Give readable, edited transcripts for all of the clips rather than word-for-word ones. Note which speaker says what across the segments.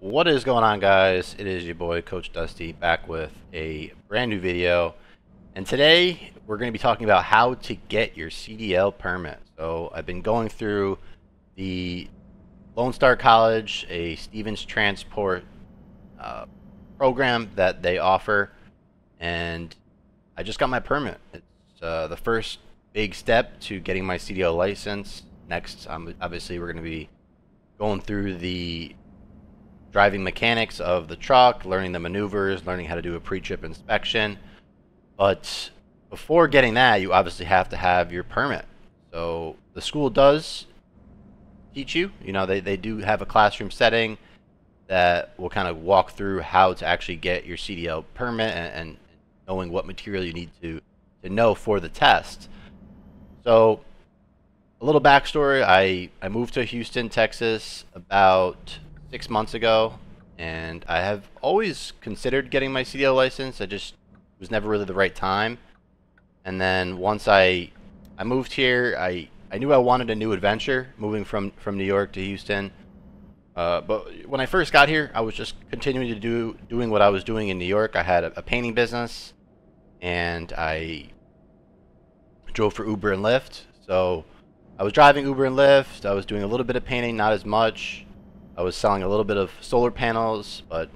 Speaker 1: What is going on, guys? It is your boy Coach Dusty back with a brand new video, and today we're going to be talking about how to get your CDL permit. So I've been going through the LoneStar College, a Stevens Transport program that they offer, and I just got my permit. It's the first big step to getting my CDL license. Next, obviously we're going to be going through the driving mechanics of the truck, learning the maneuvers, learning how to do a pre-trip inspection. But before getting that, you obviously have to have your permit. So the school does teach you, they do have a classroom setting that will kind of walk through how to actually get your CDL permit and knowing what material you need to know for the test. So a little backstory, I moved to Houston, Texas about 6 months ago, and I have always considered getting my CDL license. I just was never really the right time. And then once I moved here, I knew I wanted a new adventure, moving from New York to Houston. But when I first got here, I was just continuing to doing what I was doing in New York. I had a painting business, and I drove for Uber and Lyft. So I was driving Uber and Lyft. I was doing a little bit of painting, not as much. I was selling a little bit of solar panels, but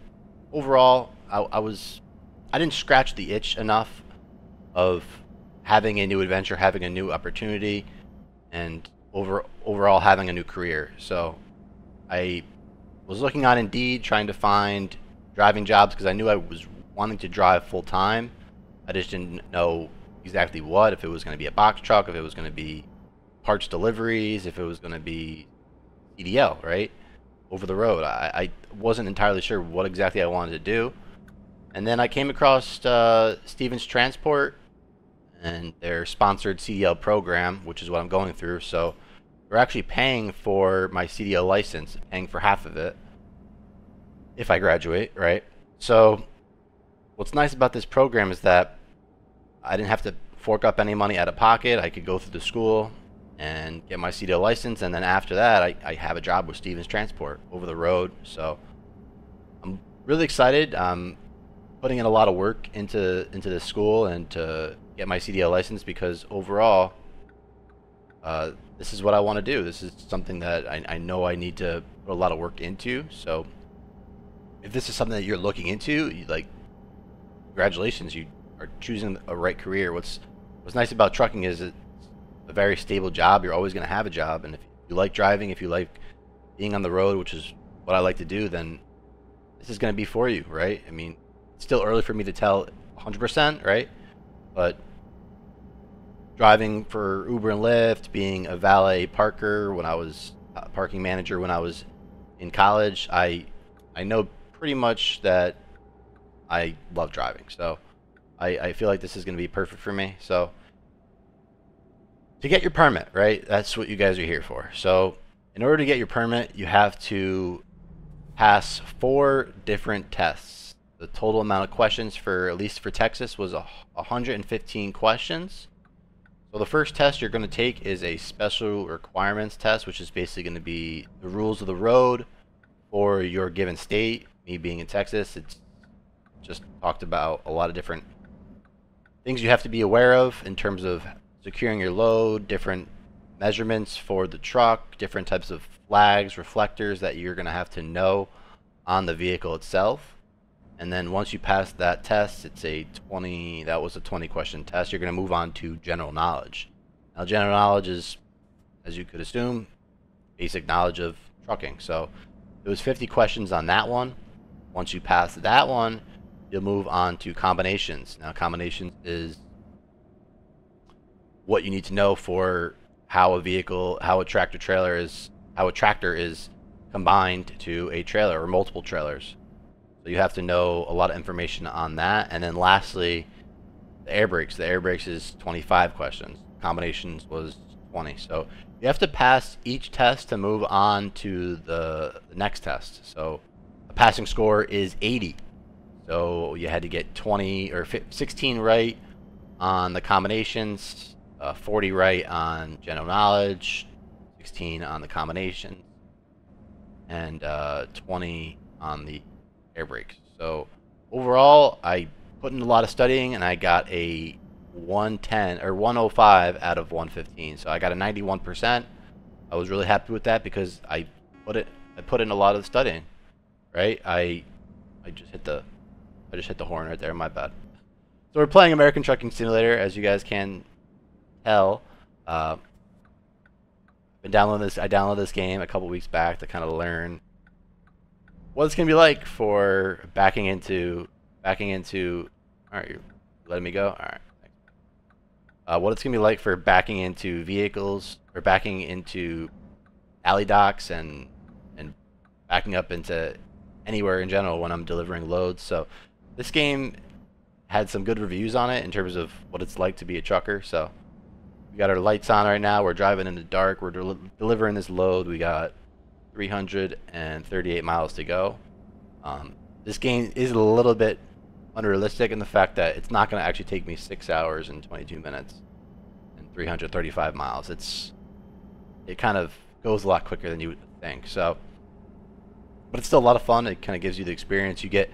Speaker 1: overall, I didn't scratch the itch enough of having a new adventure, having a new opportunity, and overall having a new career. So I was looking on Indeed, trying to find driving jobs because I knew I was wanting to drive full time. I just didn't know exactly what, if it was going to be a box truck, if it was going to be parts deliveries, if it was going to be CDL, right? Over the road. I wasn't entirely sure what exactly I wanted to do. And then I came across Stevens Transport and their sponsored CDL program, which is what I'm going through. So we're actually paying for my CDL license, paying for half of it if I graduate, right? So what's nice about this program is that I didn't have to fork up any money out of pocket. I could go through the school and get my CDL license, and then after that I have a job with Stevens Transport over the road. So I'm really excited. I'm putting in a lot of work into this school and to get my CDL license, because overall this is what I want to do. This is something that I know I need to put a lot of work into. So if this is something that you're looking into, congratulations, you are choosing a right career. What's nice about trucking is it's a very stable job. You're always going to have a job, and if you like driving, if you like being on the road, which is what I like to do, then this is going to be for you, right? I mean, it's still early for me to tell 100%, right? But driving for Uber and Lyft, being a valet parker when I was a parking manager when I was in college, I know pretty much that I love driving. So I feel like this is going to be perfect for me. So to get your permit, right? That's what you guys are here for. So in order to get your permit, you have to pass 4 different tests. The total amount of questions, for at least for Texas, was 115 questions. So the first test you're going to take is a special requirements test, which is basically going to be the rules of the road for your given state. Me being in Texas, it's just talked about a lot of different things you have to be aware of in terms of securing your load, different measurements for the truck, different types of flags, reflectors that you're going to have to know on the vehicle itself. And then once you pass that test, that was a 20 question test. You're going to move on to general knowledge. Now, general knowledge is, as you could assume, basic knowledge of trucking. So it was 50 questions on that one. Once you pass that one, you'll move on to combinations. Now, combinations is what you need to know for how a tractor is combined to a trailer or multiple trailers. So you have to know a lot of information on that. And then lastly, the air brakes. The air brakes is 25 questions. Combinations was 20. So you have to pass each test to move on to the next test. So a passing score is 80. So you had to get 16 right on the combinations, 40 right on general knowledge, 16 on the combinations, and 20 on the air brakes. So overall, I put in a lot of studying, and I got a 110 or 105 out of 115. So I got a 91%. I was really happy with that because I put in a lot of the studying, right? I just hit the horn right there. My bad. So we're playing American Trucking Simulator, as you guys can tell. Been downloading this. I downloaded this game a couple weeks back to kind of learn what it's gonna be like for backing into. All right, you're letting me go. All right. What it's gonna be like for backing into vehicles or backing into alley docks and backing up into anywhere in general when I'm delivering loads. So this game had some good reviews on it in terms of what it's like to be a trucker. So we got our lights on right now. We're driving in the dark. We're delivering this load. We got 338 miles to go. This game is a little bit unrealistic in the fact that it's not going to actually take me 6 hours and 22 minutes and 335 miles. It kind of goes a lot quicker than you would think. So, but it's still a lot of fun. It kind of gives you the experience. You get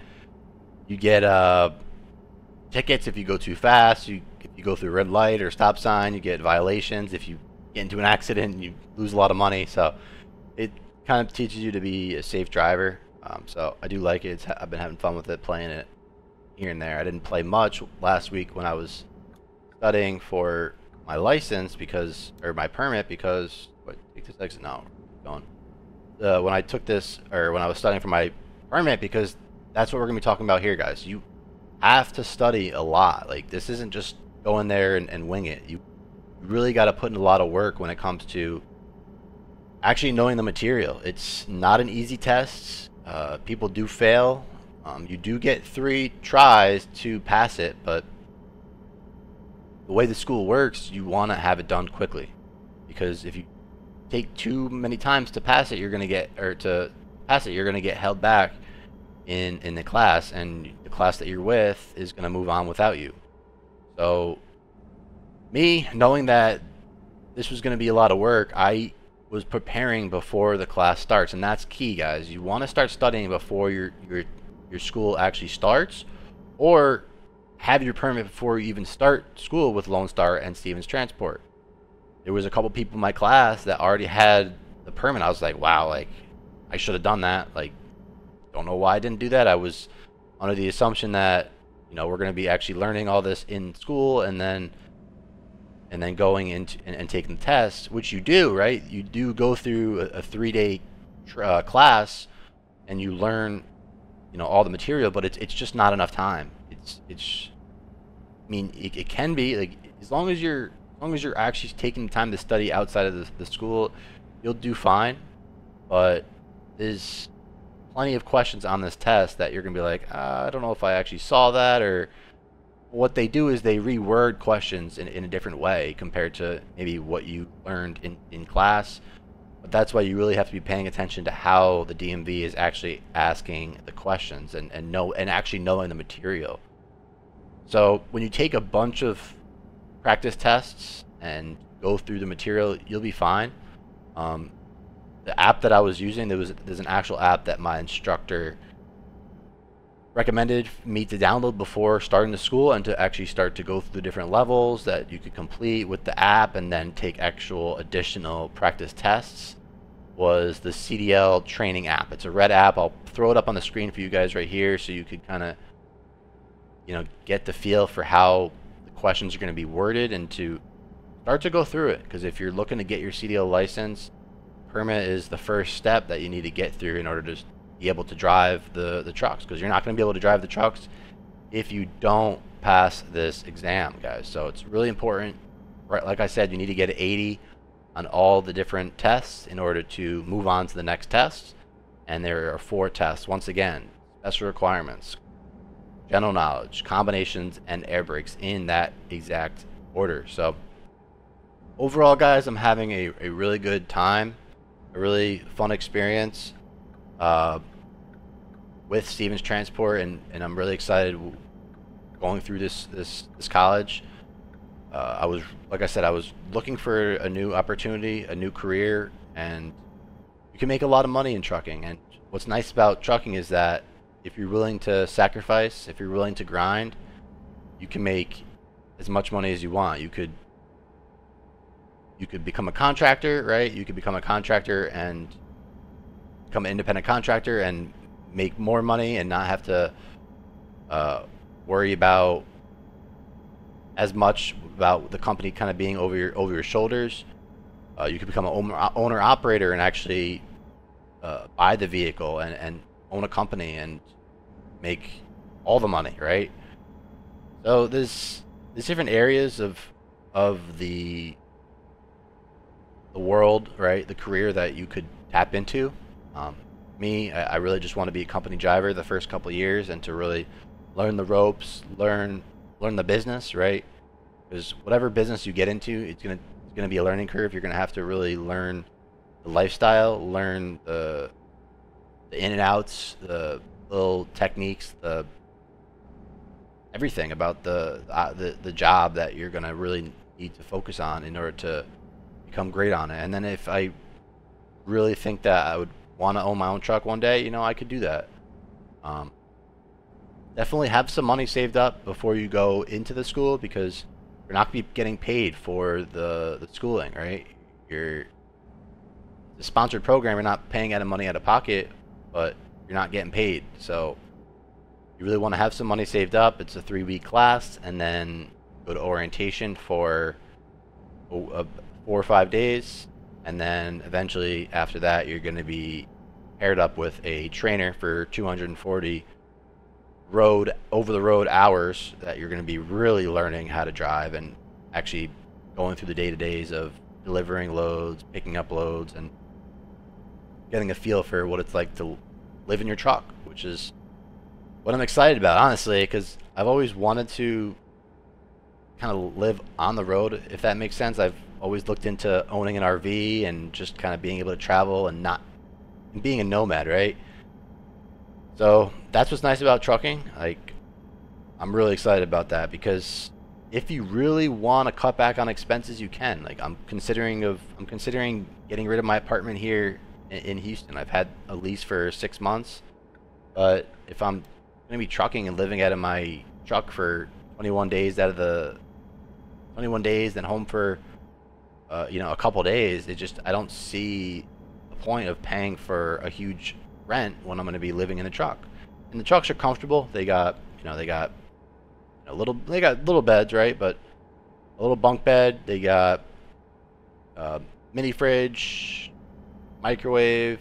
Speaker 1: tickets if you go too fast. If you go through a red light or stop sign, you get violations. If you get into an accident, you lose a lot of money. So it kind of teaches you to be a safe driver. So I do like it. I've been having fun with it, playing it here and there. I didn't play much last week when I was studying for my license or my permit because take this exit now. Going. When I took this, or when I was studying for my permit, because that's what we're gonna be talking about here, guys. You have to study a lot. Like, this isn't just go in there and wing it. You really got to put in a lot of work when it comes to actually knowing the material. It's not an easy test. People do fail. You do get 3 tries to pass it, but the way the school works, you want to have it done quickly, because if you take too many times to pass it, you're going to get held back in the class, and the class that you're with is going to move on without you. So me knowing that this was going to be a lot of work, I was preparing before the class starts, and that's key, guys. You want to start studying before your school actually starts, or have your permit before you even start school with LoneStar and Stevens Transport. There was a couple people in my class that already had the permit. I was like, wow, like, I should have done that. Like, don't know why I didn't do that. I was under the assumption that, you know, we're going to be actually learning all this in school, and then going into and taking the test, which you do, right? You do go through a 3-day class, and you learn, you know, all the material, but it's just not enough time. I mean, it can be like, as long as you're actually taking the time to study outside of the school, you'll do fine. But there's plenty of questions on this test that you're gonna be like, I don't know if I actually saw that. Or what they do is they reword questions in a different way compared to maybe what you learned in class. But that's why you really have to be paying attention to how the DMV is actually asking the questions, and actually knowing the material. So when you take a bunch of practice tests and go through the material, you'll be fine. The app that I was using, there's an actual app that my instructor recommended me to download before starting the school, and to actually start to go through the different levels that you could complete with the app, and then take actual additional practice tests, was the CDL training app. It's a red app. I'll throw it up on the screen for you guys right here, so you could kind of, you know, get the feel for how the questions are going to be worded, and to start to go through it. Because if you're looking to get your CDL license, permit is the first step that you need to get through in order to be able to drive the trucks, because you're not going to be able to drive the trucks if you don't pass this exam, guys. So it's really important, right? Like I said, you need to get an 80 on all the different tests in order to move on to the next test. And there are 4 tests. Once again, special requirements, general knowledge, combinations, and air brakes, in that exact order. So overall, guys, I'm having a really good time, a really fun experience with Stevens Transport, and I'm really excited going through this college. Like I said, I was looking for a new opportunity, a new career, and you can make a lot of money in trucking. And what's nice about trucking is that if you're willing to sacrifice, if you're willing to grind, you can make as much money as you want. You could become a contractor, right? You could become a contractor and become an independent contractor and make more money and not have to worry about as much about the company kind of being over your shoulders. You could become an owner operator and actually buy the vehicle and own a company and make all the money, right? So there's different areas of the world, right? The career that you could tap into. Um, I really just want to be a company driver the first couple of years and to really learn the ropes, learn the business, right? Because whatever business you get into, it's gonna be a learning curve. You're gonna have to really learn the lifestyle, learn the in and outs, the little techniques, the everything about the job that you're gonna really need to focus on in order to become great on it. And then if I really think that I would want to own my own truck one day, I could do that. Um, Definitely have some money saved up before you go into the school because you're not going to be getting paid for the schooling, right? You're the sponsored program. You're not paying out of money out of pocket, but you're not getting paid. So you really want to have some money saved up. It's a 3-week class, and then go to orientation for 4 or 5 days, and then eventually after that you're going to be paired up with a trainer for 240 over the road hours that you're going to be really learning how to drive and actually going through the day-to-days of delivering loads, picking up loads, and getting a feel for what it's like to live in your truck, which is what I'm excited about, honestly, because I've always wanted to kind of live on the road, if that makes sense. I've always looked into owning an RV and just kind of being able to travel and being a nomad, right? So that's what's nice about trucking. Like, I'm really excited about that because if you really want to cut back on expenses, you can. Like, I'm considering getting rid of my apartment here in Houston. I've had a lease for 6 months, but if I'm gonna be trucking and living out of my truck for 21 days out of the 21 days, then home for a couple days, I don't see the point of paying for a huge rent when I'm going to be living in a truck. And the trucks are comfortable. They got little beds, right? But a little bunk bed. They got mini fridge, microwave,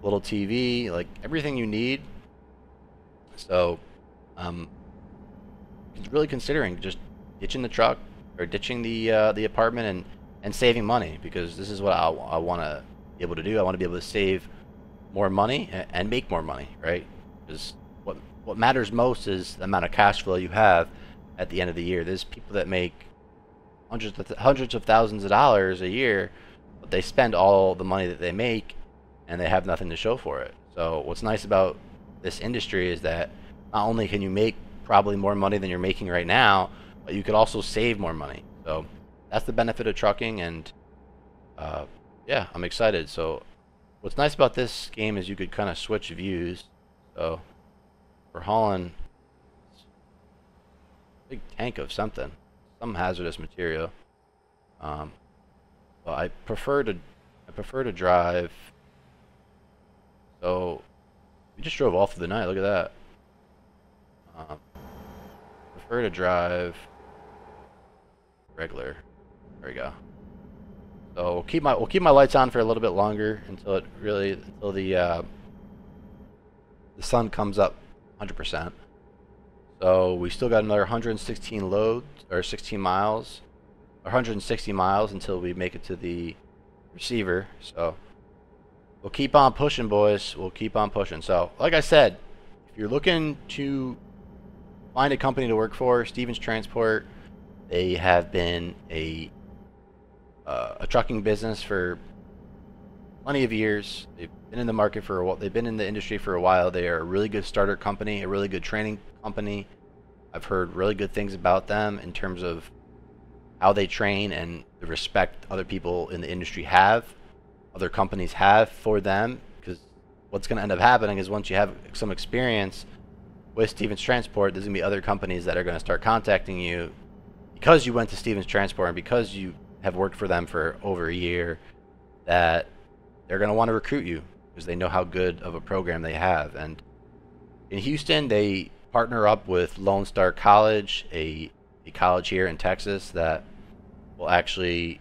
Speaker 1: little TV, like everything you need. So really considering just ditching the truck or ditching the apartment and saving money, because this is what I want to be able to do. I want to be able to save more money and make more money, right? Because what matters most is the amount of cash flow you have at the end of the year. There's people that make hundreds of thousands of dollars a year, but they spend all the money that they make and they have nothing to show for it. So what's nice about this industry is that not only can you make probably more money than you're making right now, but you could also save more money. So that's the benefit of trucking, and yeah, I'm excited. So what's nice about this game is you could kind of switch views. So we're hauling a big tank of some hazardous material. But I prefer to drive. So we just drove all through the night. Look at that. Prefer to drive regular. There we go. So we'll keep my lights on for a little bit longer until the sun comes up 100%. So we still got another 116 loads, or 16 miles, 160 miles until we make it to the receiver. So we'll keep on pushing, boys. We'll keep on pushing. So like I said, if you're looking to find a company to work for, Stevens Transport, they have been a trucking business for plenty of years. They've been in the market for a while. They've been in the industry for a while. They are a really good starter company, a really good training company. I've heard really good things about them in terms of how they train and the respect other people in the industry have, other companies have for them, because what's going to end up happening is once you have some experience with Stevens Transport, there's going to be other companies that are going to start contacting you because you went to Stevens Transport and because you have worked for them for over a year, that they're going to want to recruit you because they know how good of a program they have. And in Houston, they partner up with LoneStar College, a college here in Texas that will actually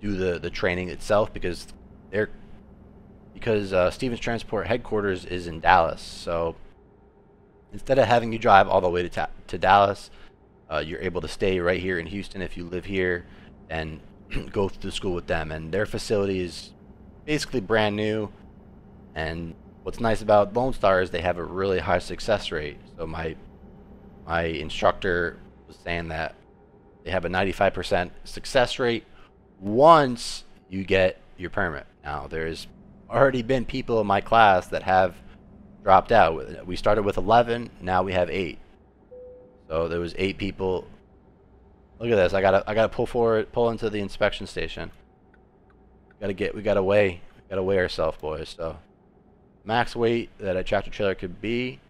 Speaker 1: do the training itself because Stevens Transport headquarters is in Dallas. So instead of having you drive all the way to Dallas, you're able to stay right here in Houston if you live here and go to school with them. And their facility is basically brand new. And what's nice about LoneStar is they have a really high success rate. So my instructor was saying that they have a 95% success rate once you get your permit. Now, there's already been people in my class that have dropped out. We started with 11, now we have 8. So there was 8 people. Look at this. I gotta pull into the inspection station. We gotta weigh ourselves, boys. So max weight that a tractor trailer could be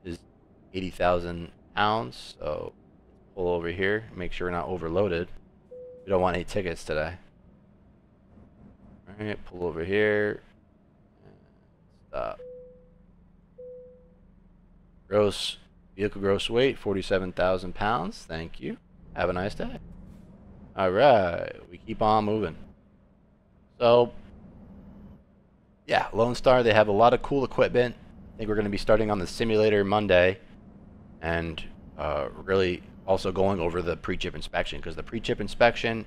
Speaker 1: is 80,000 pounds. So pull over here, make sure we're not overloaded. We don't want any tickets today. All right, pull over here. Stop. Vehicle gross weight 47,000 pounds. Thank you. Have a nice day. All right, we keep on moving. So yeah, LoneStar, they have a lot of cool equipment. I think we're going to be starting on the simulator Monday, and really also going over the pre-chip inspection, because the pre-chip inspection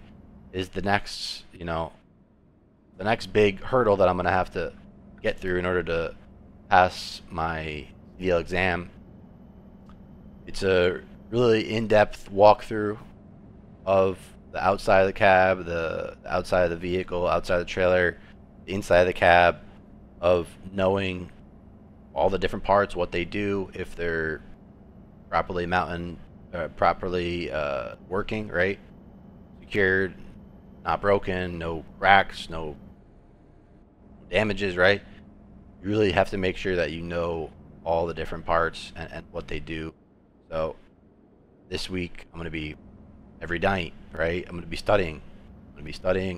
Speaker 1: is the next, the next big hurdle that I'm going to have to get through in order to pass my CDL exam. It's a really in-depth walkthrough of the outside of the cab, the outside of the vehicle, outside of the trailer, the inside of the cab, of knowing all the different parts, what they do, if they're properly working, right? Secured, not broken, no cracks, no damages, right? You really have to make sure that you know all the different parts and what they do. So this week I'm going to be every night, right? I'm going to be studying.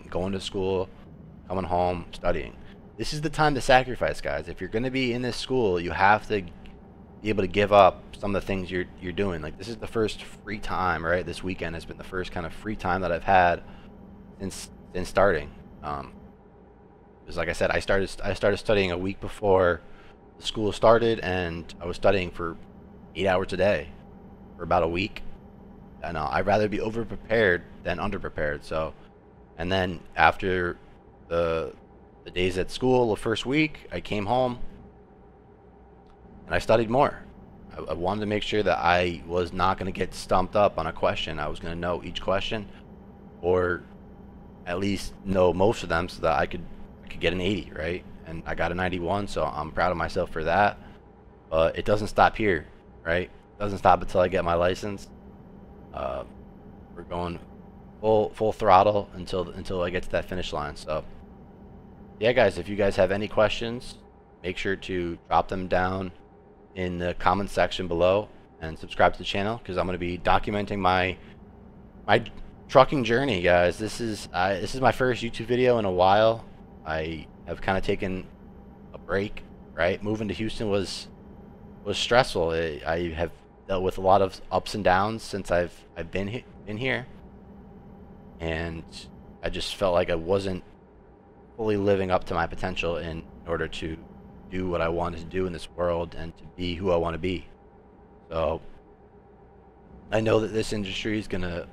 Speaker 1: Going to school, coming home, studying. This is the time to sacrifice, guys. If you're going to be in this school, you have to be able to give up some of the things you're doing. Like, this is the first free time, right? This weekend has been the first kind of free time that I've had since starting. Because like I said, I started studying a week before the school started, and I was studying for 8 hours a day for about a week. I know I'd rather be overprepared than underprepared. So, and then after the days at school, the first week, I came home and I studied more. I wanted to make sure that I was not going to get stumped up on a question. I was going to know each question, or at least know most of them, so that I could get an 80, right? And I got a 91, so I'm proud of myself for that. But it doesn't stop here, right? It doesn't stop until I get my license. We're going full throttle until I get to that finish line. So yeah, guys, if you guys have any questions, make sure to drop them down in the comment section below, and subscribe to the channel, because I'm going to be documenting my trucking journey, guys. This is my first YouTube video in a while. I have kind of taken a break, right? Moving to Houston was stressful. I have dealt with a lot of ups and downs since I've been here, and I just felt like I wasn't fully living up to my potential in order to do what I wanted to do in this world and to be who I want to be. So I know that this industry is gonna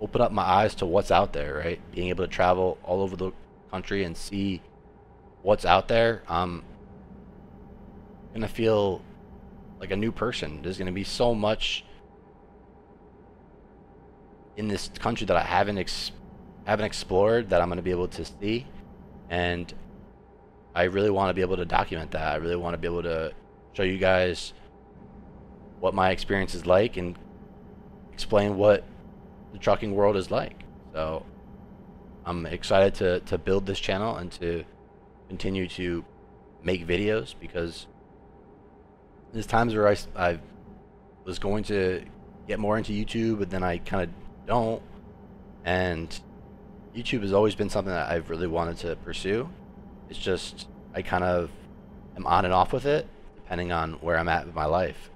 Speaker 1: open up my eyes to what's out there, right? Being able to travel all over the country and see what's out there, I'm gonna feel like a new person. There's gonna be so much in this country that I haven't explored, that I'm going to be able to see, and I really want to be able to document that. I really want to be able to show you guys what my experience is like and explain what the trucking world is like. So I'm excited to build this channel and to continue to make videos, because there's times where I was going to get more into YouTube, but then I kind of don't. And YouTube has always been something that I've really wanted to pursue. It's just I kind of am on and off with it depending on where I'm at with my life.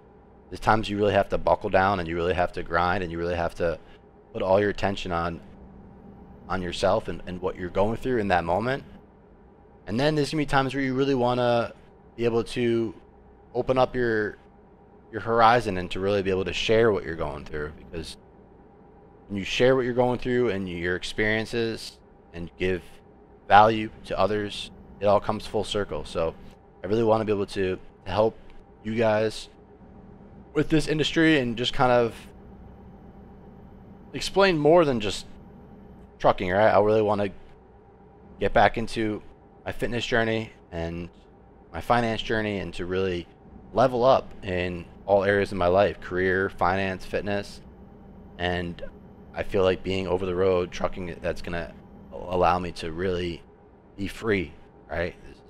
Speaker 1: There's times you really have to buckle down and you really have to grind and you really have to put all your attention on yourself and what you're going through in that moment. And then there's gonna be times where you really wanna be able to open up your horizon and to really be able to share what you're going through, because when you share what you're going through and your experiences and give value to others, it all comes full circle. So I really want to be able to help you guys with this industry and just kind of explain more than just trucking, right? I really want to get back into my fitness journey and my finance journey, and to really level up in all areas of my life: career, finance, fitness. And I feel like being over the road trucking, that's gonna allow me to really be free, right? This is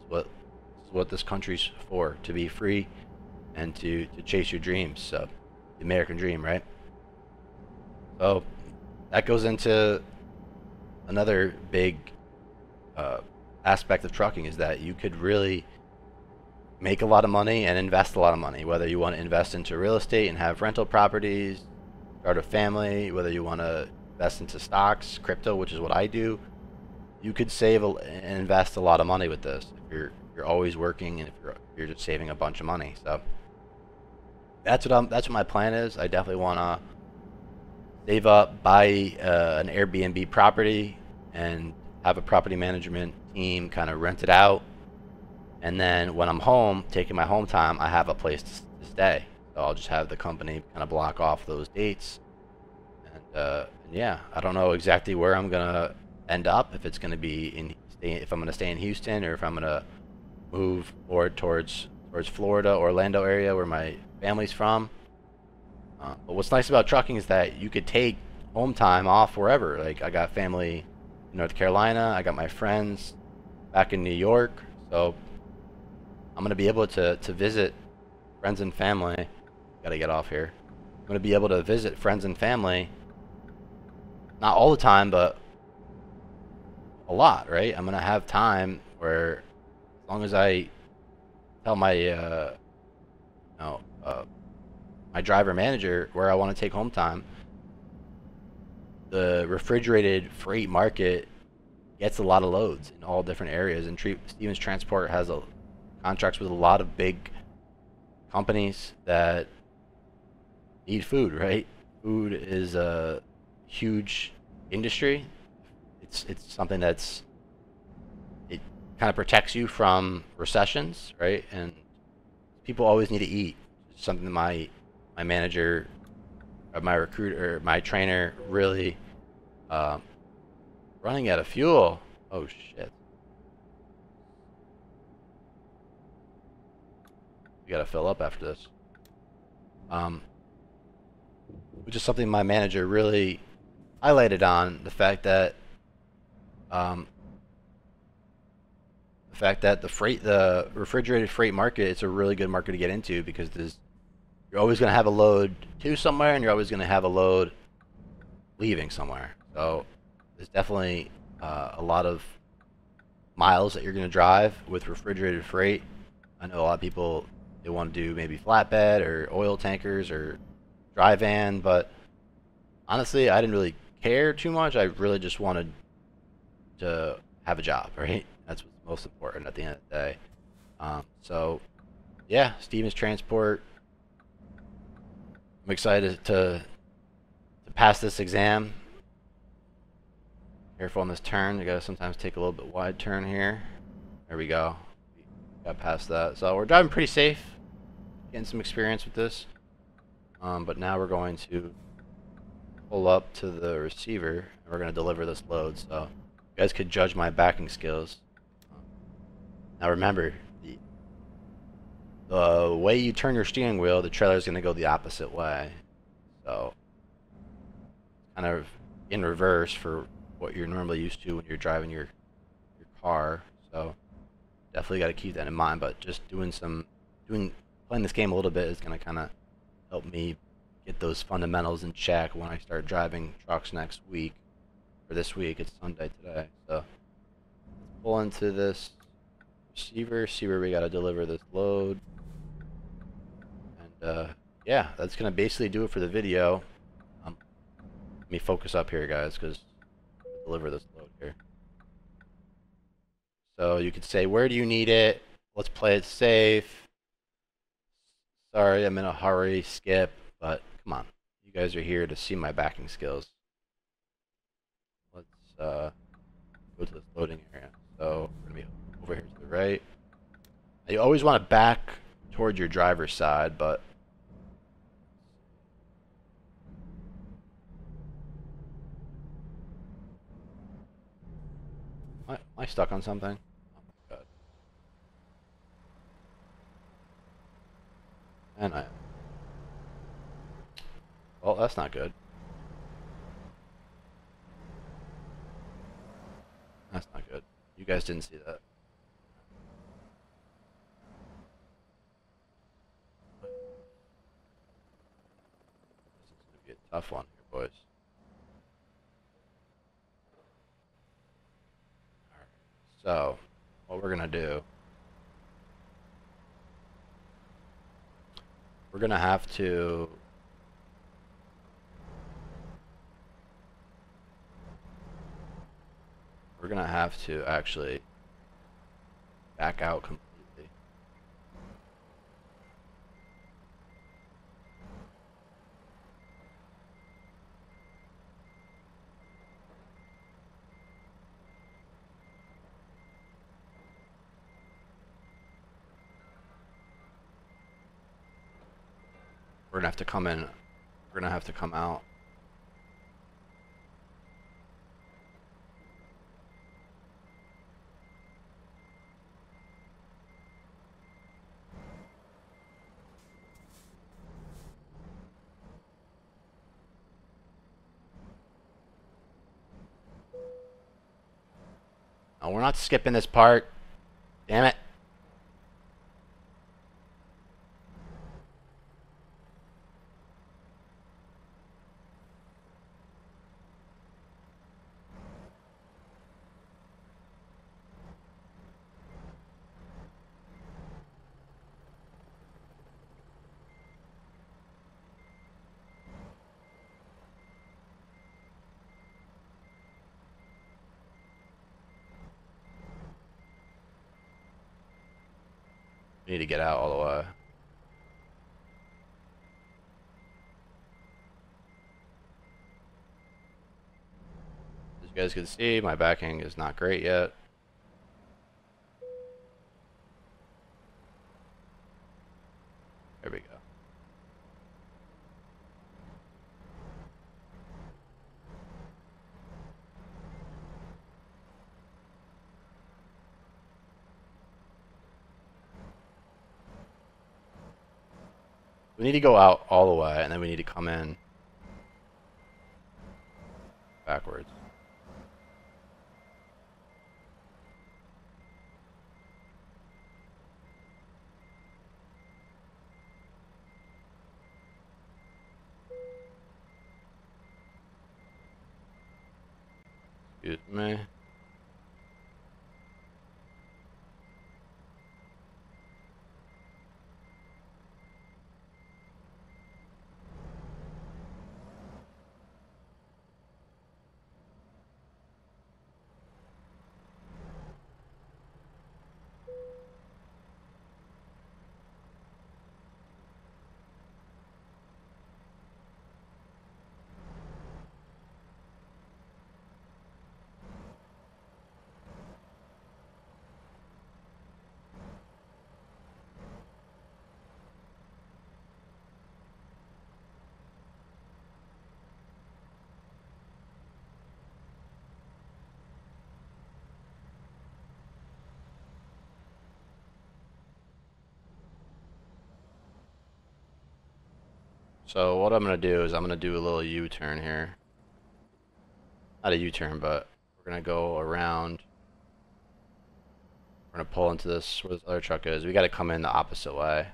Speaker 1: what this country's for, to be free and to chase your dreams. So the American dream, right? So that goes into another big aspect of trucking, is that you could really make a lot of money and invest a lot of money, whether you want to invest into real estate and have rental properties, start a family, whether you want to invest into stocks, crypto, which is what I do. You could save and invest a lot of money with this if you're always working, and if you're just saving a bunch of money. So that's what my plan is. I definitely want to save up, buy an Airbnb property, and have a property management team kind of rent it out. And then when I'm home, taking my home time, I have a place to stay. So I'll just have the company kind of block off those dates. And yeah, I don't know exactly where I'm gonna end up. If it's gonna be if I'm gonna stay in Houston, or if I'm gonna move more towards Florida, Orlando area, where my family's from. But what's nice about trucking is that you could take home time off wherever. Like, I got family in North Carolina, I got my friends back in New York, so I'm gonna be able to visit friends and family. Gotta get off here. I'm gonna be able to visit friends and family, not all the time, but a lot, right? I'm gonna have time where, as long as I tell my my driver manager where I want to take home time, the refrigerated freight market gets a lot of loads in all different areas, and Stevens Transport has contracts with a lot of big companies that need food, right? Food is a huge industry. It's something it kind of protects you from recessions, right? And people always need to eat. It's something that my manager, my recruiter, my trainer really running out of fuel. Oh shit. We gotta fill up after this. Which is something my manager really highlighted on, the fact that the refrigerated freight market, it's a really good market to get into, because you're always going to have a load to somewhere, and you're always going to have a load leaving somewhere. So there's definitely a lot of miles that you're going to drive with refrigerated freight. I know a lot of people, they want to do maybe flatbed or oil tankers or dry van, but honestly, I didn't really care too much. I really just wanted to have a job, right? That's what's most important at the end of the day. So yeah, Stevens Transport. I'm excited to pass this exam. Careful on this turn. You gotta sometimes take a little bit wide turn here. There we go. Got past that. So we're driving pretty safe, getting some experience with this. But now we're going to pull up to the receiver, and we're going to deliver this load. So you guys could judge my backing skills. Now remember, the way you turn your steering wheel, the trailer is going to go the opposite way. So kind of in reverse for what you're normally used to when you're driving your car. So definitely got to keep that in mind. But just playing this game a little bit is gonna kind of help me get those fundamentals in check when I start driving trucks next week. For this week, it's Sunday today, so pull into this receiver, see where we got to deliver this load, and yeah, that's gonna basically do it for the video. Let me focus up here, guys, because deliver this load here. So you could say, where do you need it? Let's play it safe. Sorry, I'm in a hurry, skip, but come on. You guys are here to see my backing skills. Let's go to this loading area. So we're going to be over here to the right. Now, you always want to back toward your driver's side, but am I stuck on something? Oh my god. And I... Well, that's not good. That's not good. You guys didn't see that. This is going to be a tough one here, boys. Alright. So, what we're going to do... We're going to have to... We're going to have to actually back out completely. We're going to have to come in. We're going to have to come out. Oh, we're not skipping this part. Damn it. We need to get out all the way. As you guys can see, my backing is not great yet. There we go. We need to go out all the way, and then we need to come in backwards. Excuse me. So what I'm going to do is I'm going to do a little U-turn here. Not a U-turn, but we're going to go around We're gonna pull into this where this other truck is. We gotta come in the opposite way.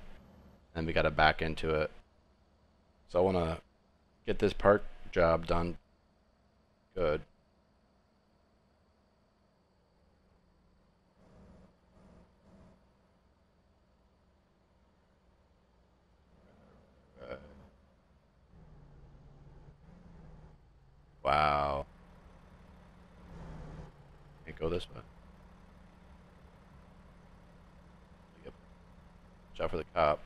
Speaker 1: And we gotta back into it. So I wanna get this park job done good. Wow. Can't go this way. Yep. Watch out for the cop.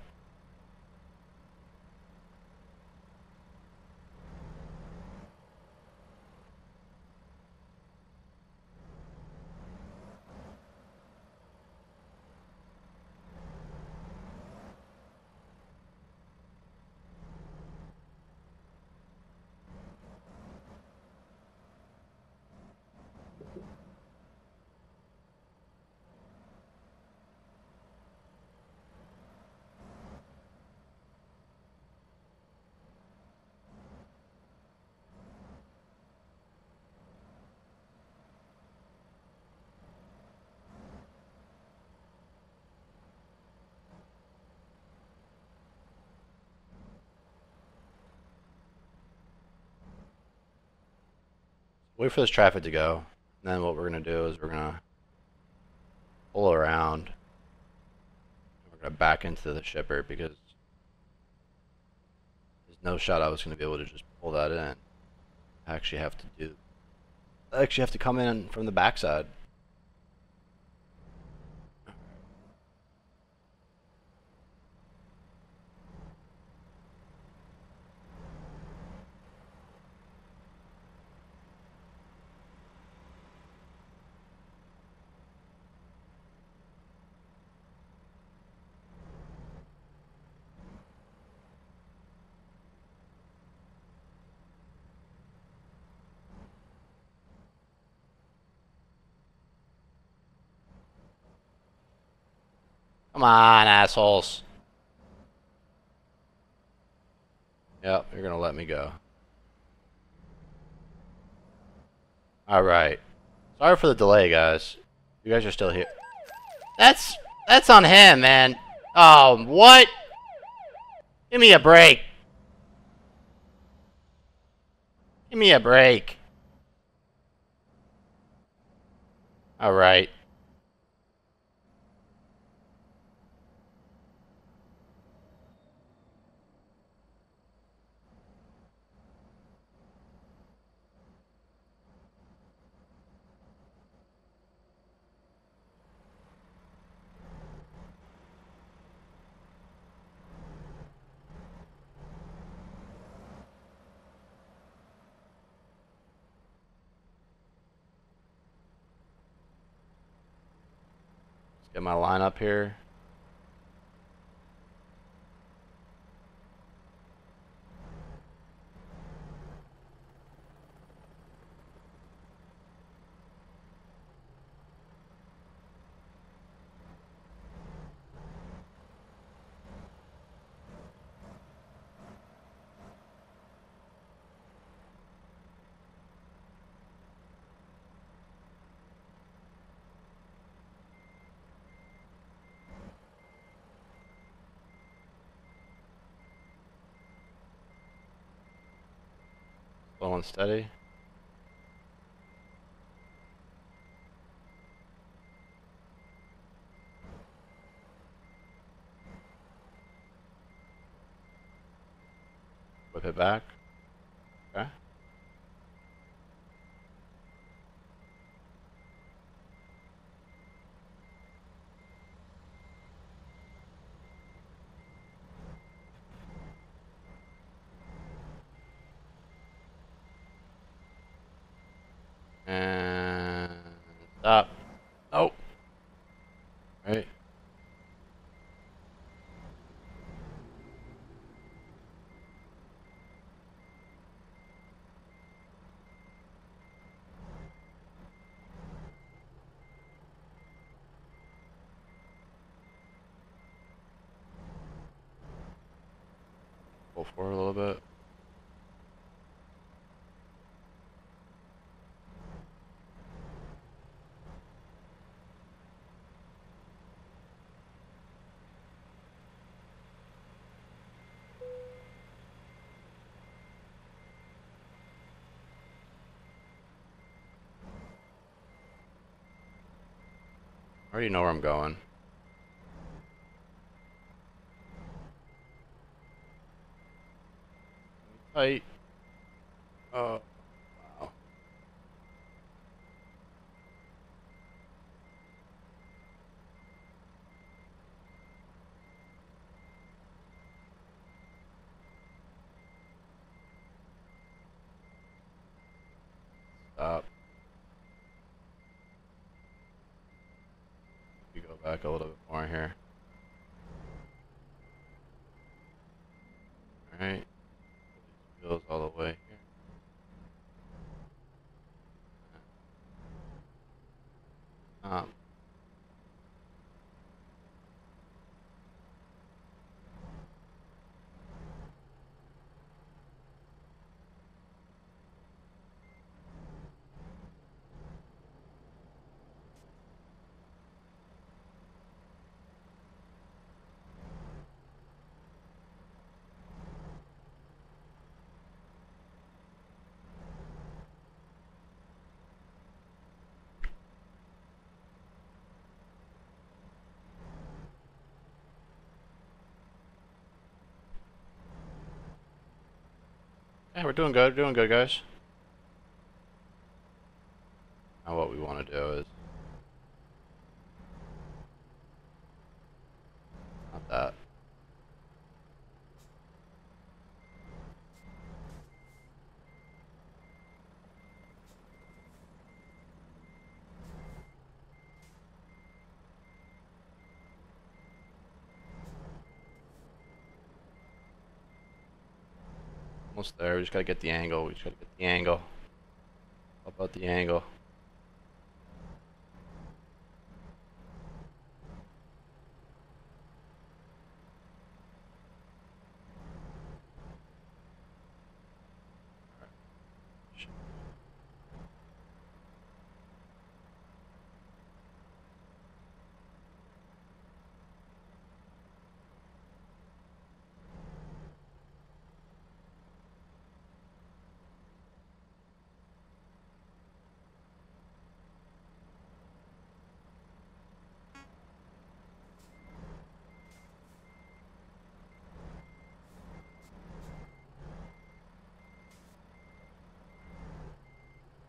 Speaker 1: Wait for this traffic to go. And then what we're gonna do is we're gonna pull around. We're gonna back into the shipper because there's no shot I was gonna be able to just pull that in. I actually have to come in from the backside. Come on, assholes. Yep, you're gonna let me go. Alright. Sorry for the delay, guys. You guys are still here. That's on him, man. Oh, what? Give me a break. Give me a break. Alright. Let's get my line up here. Slow and steady. Whip it back. Okay. And stop. Oh. Right. Pull forward a little bit. already know where I'm going. Tight. Oh, wow. Stop. You go back a little bit more here. Alright. Wheels all the way here. Stop. Yeah, we're doing good, guys. Now what we want to do is not that. Almost there. We just gotta get the angle. We just gotta get the angle. How about the angle?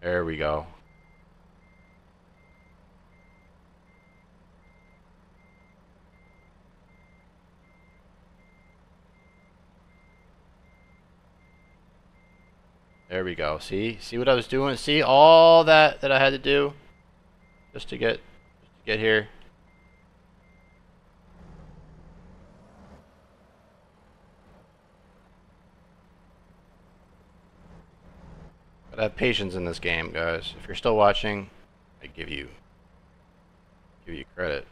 Speaker 1: There we go. There we go. See what I was doing? See all that I had to do just to get here. Gotta have patience in this game, guys. If you're still watching, I give you credit.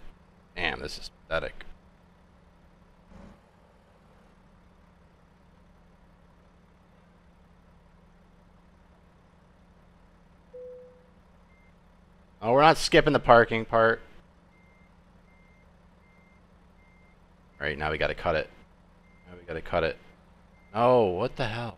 Speaker 1: Damn, this is pathetic. Oh, we're not skipping the parking part. Alright, now we gotta cut it. Now we gotta cut it. Oh, what the hell?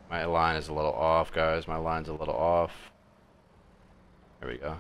Speaker 1: My line is a little off, guys. My line's a little off. There we go.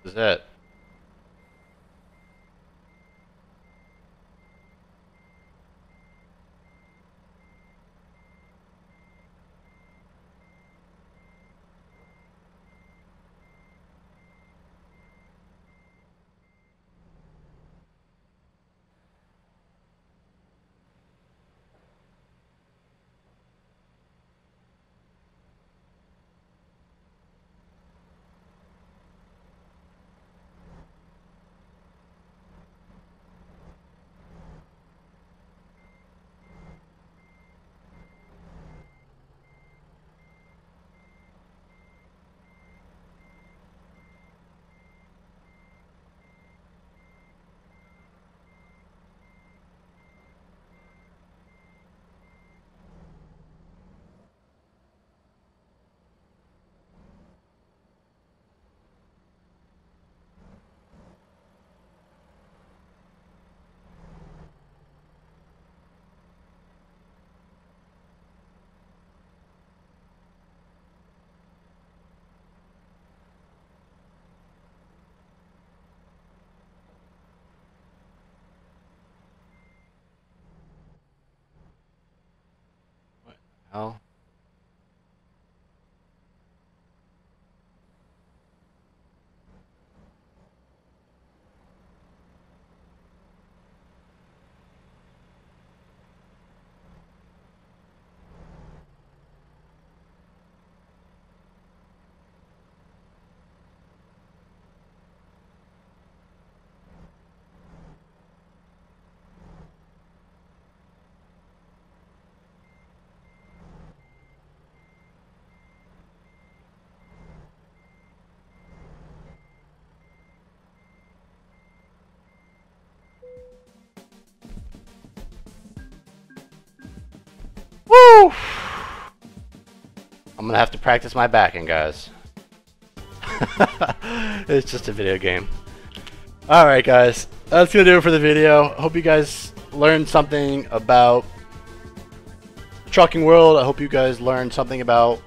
Speaker 1: This is it. What the hell? Woo! I'm gonna have to practice my backing, guys. It's just a video game. Alright, guys. That's gonna do it for the video. Hope you guys learned something about the trucking world. I hope you guys learned something about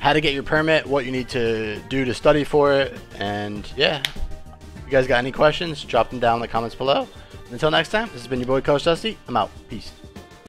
Speaker 1: how to get your permit, what you need to do to study for it, and yeah. If you guys got any questions, drop them down in the comments below. Until next time, this has been your boy Coach Dusty. I'm out. Peace.